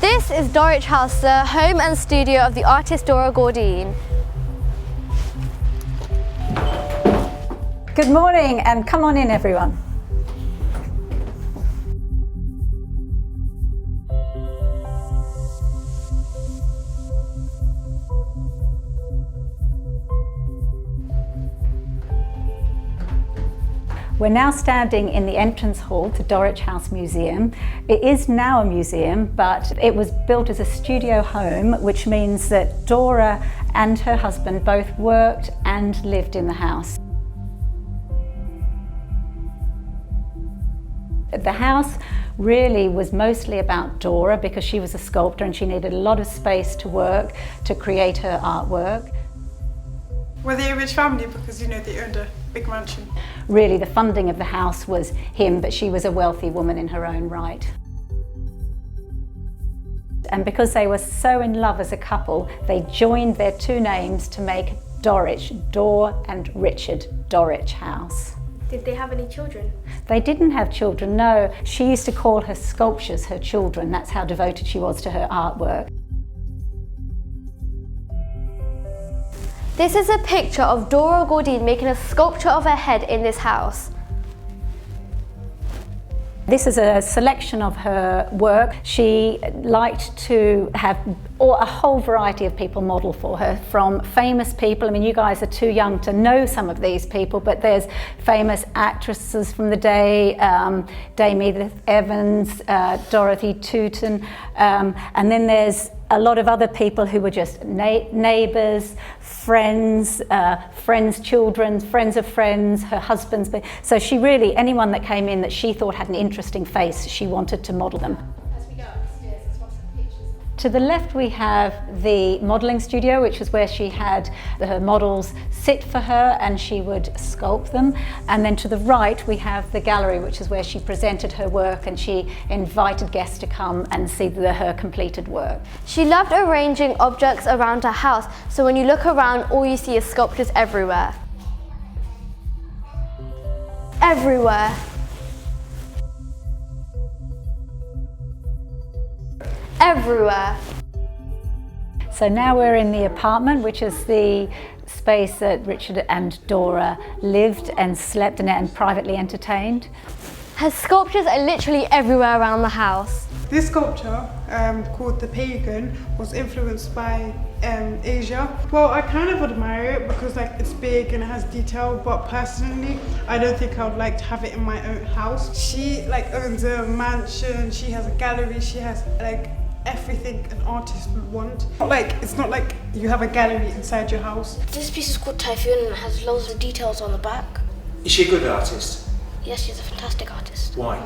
This is Dorich House, the home and studio of the artist Dora Gordine. Good morning and come on in everyone. We're now standing in the entrance hall to Dorich House Museum. It is now a museum, but it was built as a studio home, which means that Dora and her husband both worked and lived in the house. The house really was mostly about Dora because she was a sculptor and she needed a lot of space to work, to create her artwork. Were they a rich family because, you know, they owned a big mansion? Really, the funding of the house was him, but she was a wealthy woman in her own right. And because they were so in love as a couple, they joined their two names to make Dorich, Dor and Richard, Dorich House. Did they have any children? They didn't have children, no. She used to call her sculptures her children. That's how devoted she was to her artwork. This is a picture of Dora Gordine making a sculpture of her head in this house. This is a selection of her work. She liked to have a whole variety of people model for her, from famous people. I mean, you guys are too young to know some of these people, but there's famous actresses from the day, Dame Edith Evans, Dorothy Tooton, and then there's a lot of other people who were just neighbours, friends, friends' children, friends of friends, her husbands. So she really, anyone that came in that she thought had an interesting face, she wanted to model them. As we go upstairs, let's watch some pictures. To the left we have the modelling studio, which is where she had her models sit for her and she would sculpt them. And then to the right we have the gallery, which is where she presented her work and she invited guests to come and see her completed work. She loved arranging objects around her house, so when you look around, all you see is sculptures everywhere. Everywhere. Everywhere. So now we're in the apartment, which is the space that Richard and Dora lived and slept in and privately entertained. Her sculptures are literally everywhere around the house. This sculpture, called the Pagan, was influenced by Asia. Well, I kind of admire it because like it's big and it has detail, but personally, I don't think I would like to have it in my own house. She like owns a mansion, she has a gallery, she has like everything an artist would want. It's not like you have a gallery inside your house. This piece is called Typhoon and has loads of details on the back. Is she a good artist? Yes, she's a fantastic artist. Why?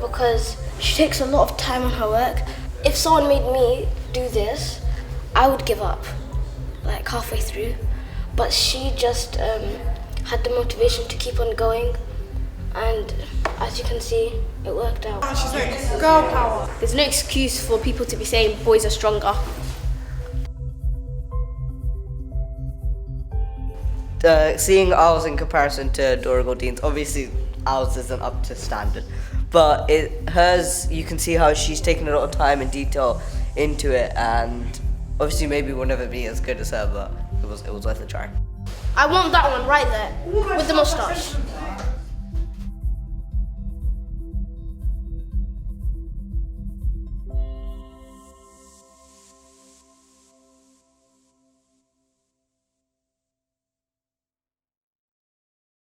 Because she takes a lot of time on her work. If someone made me do this, I would give up, like halfway through. But she just had the motivation to keep on going, and as you can see, it worked out. She's like girl power. There's no excuse for people to be saying boys are stronger. Seeing ours in comparison to Dora Gordine's, obviously ours isn't up to standard, but hers, you can see how she's taken a lot of time and detail into it, and obviously maybe we'll never be as good as her, but it was worth a try. I want that one right there, with the moustache.